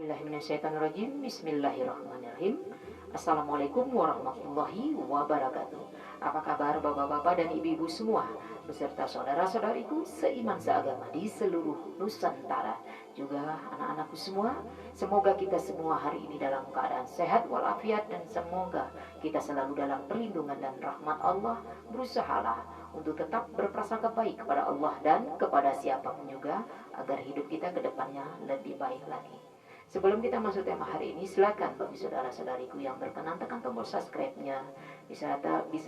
A'udzubillahiminasyaitonirrajim. Bismillahirrahmanirrahim. Assalamualaikum warahmatullahi wabarakatuh. Apa kabar bapak-bapak dan ibu-ibu semua, beserta saudara-saudariku seiman seagama di seluruh Nusantara, juga anak-anakku semua. Semoga kita semua hari ini dalam keadaan sehat walafiat, dan semoga kita selalu dalam perlindungan dan rahmat Allah. Berusahalah untuk tetap berprasangka baik kepada Allah dan kepada siapapun juga, agar hidup kita ke depannya lebih baik lagi. Sebelum kita masuk tema hari ini, silakan bagi saudara-saudariku yang berkenan tekan tombol subscribe-nya. Bisa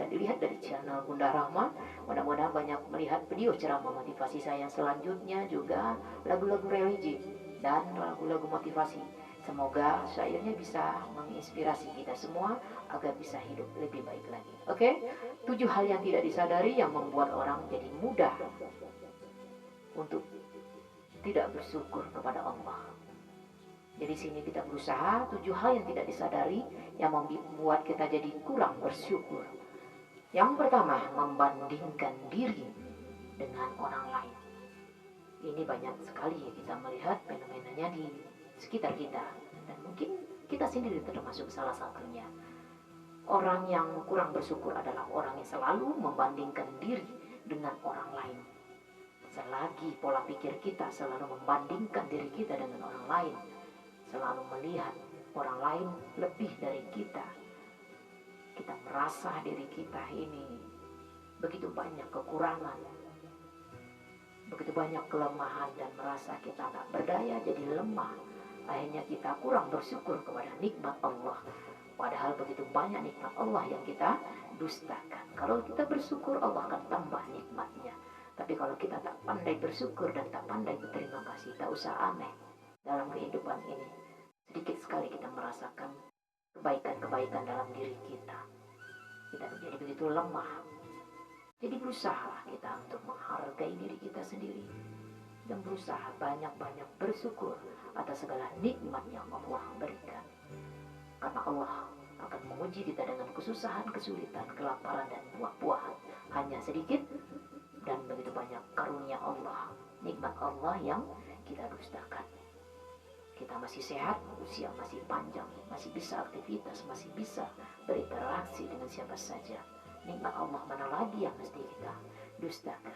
dilihat dari channel Bunda Rahma. Mudah-mudahan banyak melihat video ceramah motivasi saya yang selanjutnya, juga lagu-lagu religi dan lagu-lagu motivasi. Semoga syairnya bisa menginspirasi kita semua agar bisa hidup lebih baik lagi. Oke? 7 hal yang tidak disadari yang membuat orang jadi mudah untuk tidak bersyukur kepada Allah. Jadi sini kita berusaha 7 hal yang tidak disadari yang membuat kita jadi kurang bersyukur. Yang pertama, membandingkan diri dengan orang lain. Ini banyak sekali kita melihat fenomenanya di sekitar kita, dan mungkin kita sendiri termasuk salah satunya. Orang yang kurang bersyukur adalah orang yang selalu membandingkan diri dengan orang lain. Selagi pola pikir kita selalu membandingkan diri kita dengan orang lain, selalu melihat orang lain lebih dari kita, kita merasa diri kita ini begitu banyak kekurangan, begitu banyak kelemahan, dan merasa kita tak berdaya, jadi lemah. Akhirnya kita kurang bersyukur kepada nikmat Allah. Padahal begitu banyak nikmat Allah yang kita dustakan. Kalau kita bersyukur, Allah akan tambah nikmatnya. Tapi kalau kita tak pandai bersyukur dan tak pandai berterima kasih, tak usah aneh. Dalam kehidupan ini, sedikit sekali kita merasakan kebaikan-kebaikan dalam diri kita. Kita menjadi begitu lemah. Jadi berusaha kita untuk menghargai diri kita sendiri, dan berusaha banyak-banyak bersyukur atas segala nikmat yang Allah berikan. Karena Allah akan menguji kita dengan kesusahan, kesulitan, kelaparan, dan buah-buahan. Hanya sedikit dan begitu banyak karunia Allah, nikmat Allah yang kita dustakan. Kita masih sehat, usia masih panjang, masih bisa aktivitas, masih bisa berinteraksi dengan siapa saja. Nikmat Allah mana lagi yang mesti kita dustakan?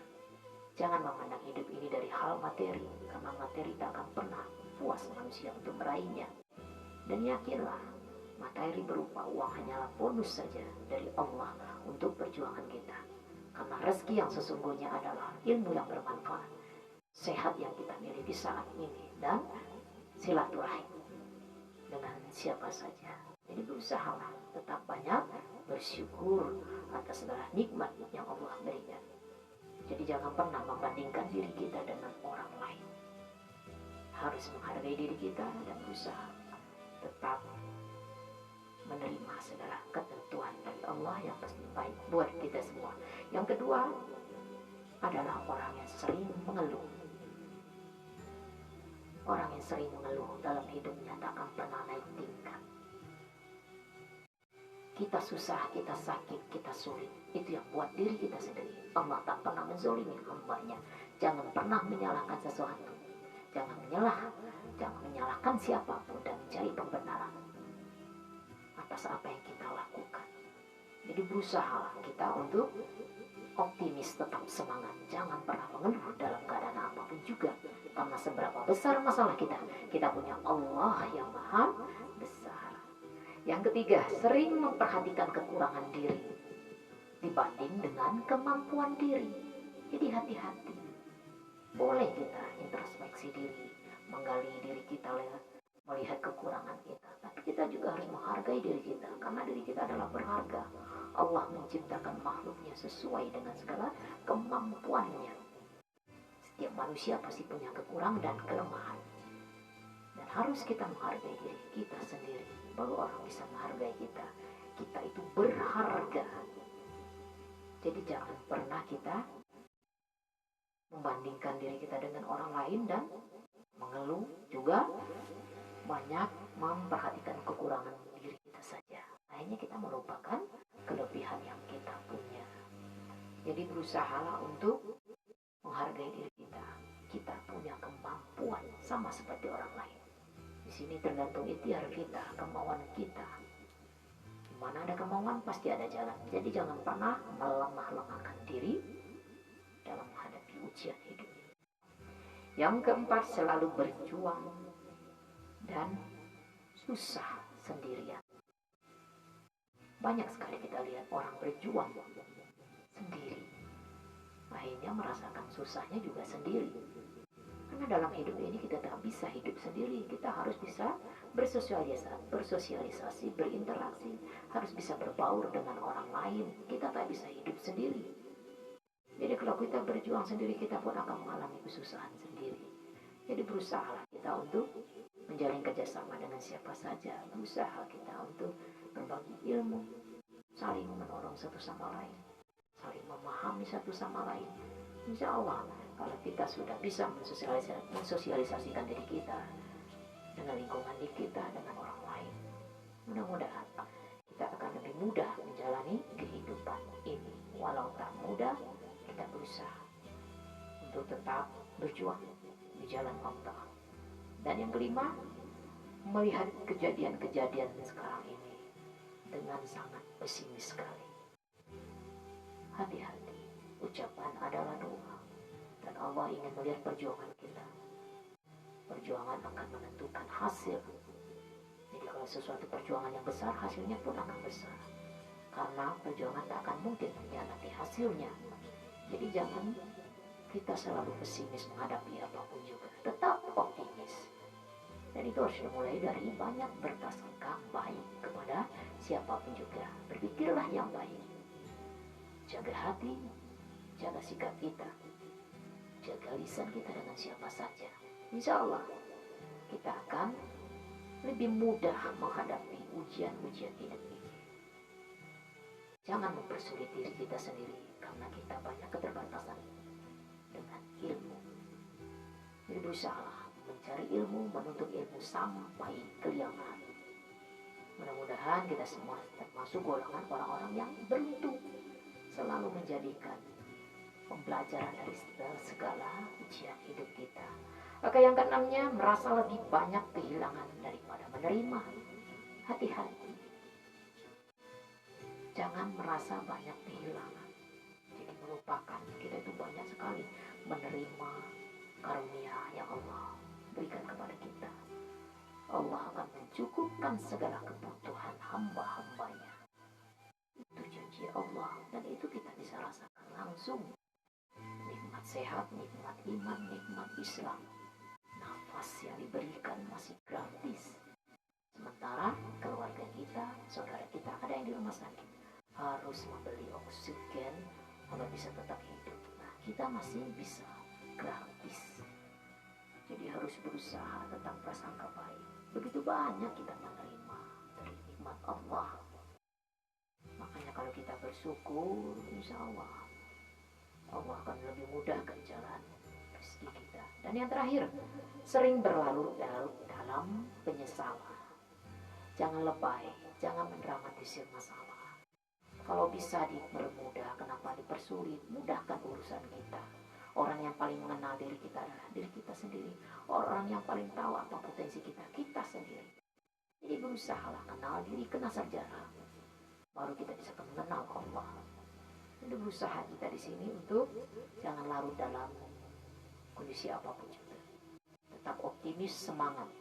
Jangan memandang hidup ini dari hal materi, karena materi tak akan pernah puas manusia untuk meraihnya. Dan yakinlah, materi berupa uang hanyalah bonus saja dari Allah untuk perjuangan kita. Karena rezeki yang sesungguhnya adalah ilmu yang bermanfaat, sehat yang kita miliki saat ini, dan silaturahim dengan siapa saja. Jadi berusahalah tetap banyak bersyukur atas segala nikmat yang Allah berikan. Jadi jangan pernah membandingkan diri kita dengan orang lain. Harus menghargai diri kita dan berusaha tetap menerima segala ketentuan dari Allah yang pasti baik buat kita semua. Yang kedua adalah orang yang sering mengeluh. Orang yang sering mengeluh dalam hidupnya tak akan pernah naik tingkat. Kita susah, kita sakit, kita sulit, itu yang buat diri kita sendiri. Allah tak pernah menzolimi hambanya. Jangan pernah menyalahkan sesuatu. Jangan menyalahkan siapapun, dan mencari pembenaran atas apa yang kita lakukan. Jadi berusaha kita untuk optimis, tetap semangat. Jangan pernah mengeluh dalam keadaan apapun juga. Karena seberapa besar masalah kita, kita punya Allah yang maha besar. Yang ketiga, sering memperhatikan kekurangan diri dibanding dengan kemampuan diri. Jadi hati-hati. Boleh kita introspeksi diri, menggali diri kita lewat melihat kekurangan kita. Tapi kita juga harus menghargai diri kita, karena diri kita adalah berharga. Allah menciptakan makhluknya sesuai dengan segala kemampuannya. Setiap manusia pasti punya kekurangan dan kelemahan. Dan harus kita menghargai diri kita sendiri, baru orang bisa menghargai kita. Kita itu berharga. Jadi jangan pernah kita membandingkan diri kita dengan orang lain dan mengeluh, juga banyak memperhatikan kekurangan diri kita saja. Akhirnya kita melupakan kelebihan yang kita punya. Jadi berusahalah untuk menghargai diri kita. Kita punya kemampuan sama seperti orang lain. Di sini tergantung ikhtiar kita, kemauan kita. Di mana ada kemauan pasti ada jalan. Jadi jangan pernah melemah-lemahkan diri dalam menghadapi ujian hidup. Yang keempat, selalu berjuang dan susah sendirian. Banyak sekali kita lihat orang berjuang sendiri, akhirnya merasakan susahnya juga sendiri. Karena dalam hidup ini kita tak bisa hidup sendiri. Kita harus bisa bersosialisasi, berinteraksi, harus bisa berbaur dengan orang lain. Kita tak bisa hidup sendiri. Jadi kalau kita berjuang sendiri, kita pun akan mengalami kesusahan sendiri. Jadi berusaha kita untuk menjalin kerjasama dengan siapa saja. Berusaha kita untuk berbagi ilmu, saling menolong satu sama lain, saling memahami satu sama lain. Insya Allah, kalau kita sudah bisa mensosialisasikan diri kita dengan lingkungan kita, dengan orang lain, mudah-mudahan kita akan lebih mudah menjalani kehidupan ini. Walau tak mudah, kita berusaha untuk tetap berjuang di jalan Allah. Dan yang kelima, melihat kejadian-kejadian sekarang ini dengan sangat pesimis sekali. Hati-hati, ucapan adalah doa, dan Allah ingin melihat perjuangan kita. Perjuangan akan menentukan hasil. Jadi kalau sesuatu perjuangan yang besar, hasilnya pun akan besar. Karena perjuangan tak akan mungkin mengkhianati hasilnya. Jadi jangan kita selalu pesimis menghadapi apapun juga. Tetap optimis. Dan itu harus dimulai dari banyak berprasangka baik kepada siapapun juga. Berpikirlah yang baik. Jaga hati, jaga sikap kita, jaga lisan kita dengan siapa saja. Insya Allah kita akan lebih mudah menghadapi ujian-ujian hidup ini. Jangan mempersulit diri kita sendiri karena kita banyak keterbatasan dengan ilmu. Jadi berusaha mencari ilmu, menuntut ilmu sampai ke liang lahat. Mudah-mudahan kita semua termasuk golongan orang-orang yang beruntung, selalu menjadikan pembelajaran dari segala ujian hidup kita. Maka yang keenamnya, merasa lebih banyak kehilangan daripada menerima. Hati-hati, jangan merasa banyak kehilangan, jadi melupakan kita itu banyak sekali menerima karunia yang Allah berikan kepada kita. Allah akan mencukupkan segala kebutuhan hamba-hambanya. Itu janji Allah, dan itu kita bisa rasakan langsung. Nikmat sehat, nikmat iman, nikmat Islam. Nafas yang diberikan masih gratis. Sementara keluarga kita, saudara kita, ada yang di rumah sakit, harus membeli oksigen agar bisa tetap hidup. Nah, kita masih bisa gratis. Jadi harus berusaha tetap prasangka baik. Begitu banyak kita menerima dari nikmat Allah. Makanya kalau kita bersyukur, insya Allah akan lebih mudahkan jalan rezeki kita. Dan yang terakhir, sering berlarut-larut dalam penyesalan. Jangan lebay, jangan mendramatisir masalah. Kalau bisa dipermudah, kenapa dipersulit? Mudahkan urusan kita. Orang yang paling mengenal diri kita adalah diri kita sendiri. Orang yang paling tahu apa potensi kita, kita sendiri. Jadi berusahalah kenal diri, kenal sejarah. Baru kita bisa mengenal Allah. Jadi berusaha kita di sini untuk jangan larut dalam kondisi apapun juga. Tetap optimis, semangat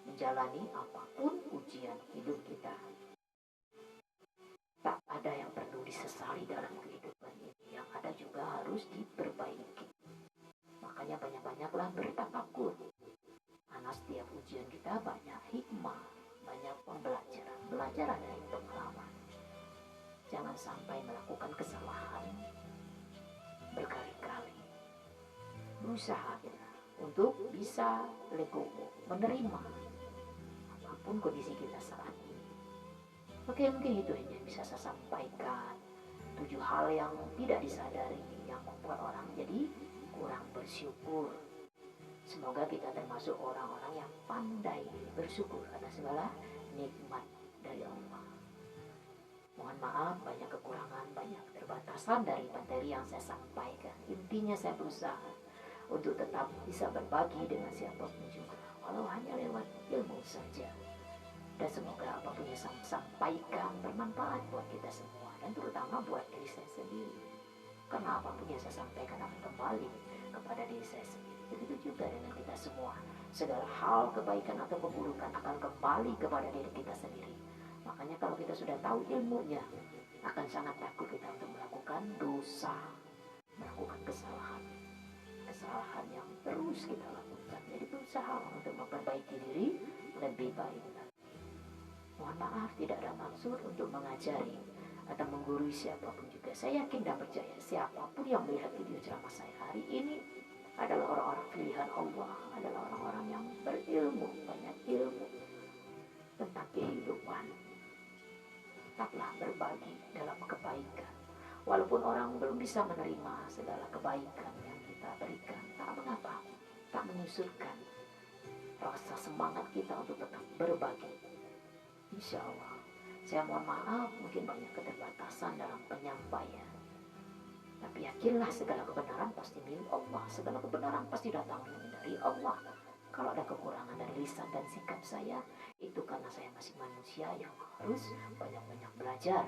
menjalani apapun ujian hidup kita. Tak ada yang perlu disesali dalam kehidupan ini. Yang ada juga harus diperbaiki. Makanya banyak-banyaklah bertafakur. Karena setiap ujian kita banyak hikmah, banyak pembelajaran. Belajar dari pengalaman. Jangan sampai melakukan kesalahan berkali-kali. Berusaha kita untuk bisa legowo, menerima apapun kondisi kita saat ini. Oke, mungkin itu yang bisa saya sampaikan. 7 hal yang tidak disadari yang membuat orang jadi kurang bersyukur. Semoga kita termasuk orang-orang yang pandai bersyukur atas segala nikmat dari Allah. Mohon maaf, banyak kekurangan, banyak keterbatasan dari materi yang saya sampaikan. Intinya saya berusaha untuk tetap bisa berbagi dengan siapapun juga. walau hanya lewat ilmu saja. Dan semoga apapun yang saya sampaikan bermanfaat buat kita semua, dan terutama buat diri saya sendiri. Karena apapun yang saya sampaikan akan kembali kepada diri saya sendiri. Begitu juga dengan kita semua. Segala hal kebaikan atau keburukan akan kembali kepada diri kita sendiri. Makanya kalau kita sudah tahu ilmunya, akan sangat takut kita untuk melakukan dosa, melakukan kesalahan yang terus kita lakukan. Jadi berusaha untuk memperbaiki diri lebih baik. Mohon maaf, tidak ada maksud untuk mengajari atau menggurui siapapun juga. Saya yakin dan percaya siapapun yang melihat video ceramah saya hari ini adalah orang-orang pilihan Allah, adalah orang-orang yang berilmu, banyak ilmu tentang kehidupan. Tetaplah berbagi dalam kebaikan. Walaupun orang belum bisa menerima segala kebaikan yang kita berikan, tak mengapa, tak menyusulkan rasa semangat kita untuk tetap berbagi. Insya Allah, saya mohon maaf mungkin banyak keterbatasan dalam penyampaian. Tapi yakinlah segala kebenaran pasti milik Allah, segala kebenaran pasti datang dari Allah. Kalau ada kekurangan dari lisan dan sikap saya, itu karena saya masih manusia yang harus banyak-banyak belajar.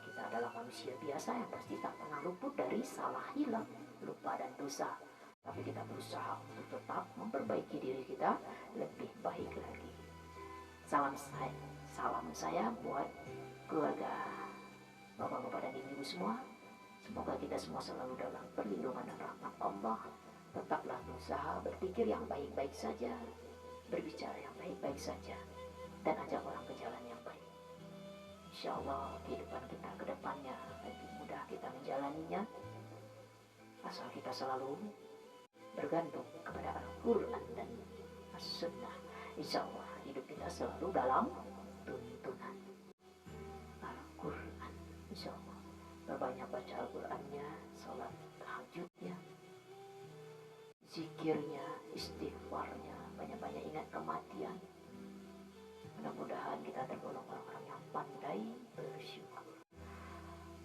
Kita adalah manusia biasa yang pasti tak pernah luput dari salah, hilang, lupa dan dosa. Tapi kita berusaha untuk tetap memperbaiki diri kita lebih baik lagi. Salam saya buat keluarga bapak-bapak dan ibu semua. Semoga kita semua selalu dalam perlindungan dan rahmat Allah. Tetaplah berusaha berpikir yang baik-baik saja, berbicara yang baik-baik saja, dan ajak orang ke jalan yang baik. Insya Allah kehidupan kita ke depannya lebih mudah kita menjalaninya, asal kita selalu bergantung kepada Al-Quran dan As-Sunnah. Insya Allah hidup kita selalu dalam tuntunan Al-Quran. Insya Allah berbanyak baca Al-Qurannya, sholat tahajudnya, zikirnya, istighfarnya, banyak-banyak ingat kematian. Mudah-mudahan kita tergolong orang-orang yang pandai bersyukur.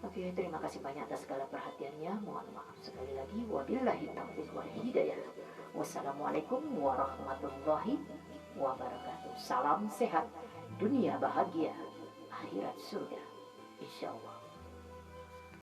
Oke, terima kasih banyak atas segala perhatiannya. Mohon maaf sekali lagi. Wabillahi taufiq wal hidayah. Wassalamualaikum warahmatullahi wabarakatuh. Salam sehat, dunia bahagia, akhirat surga. Insyaallah.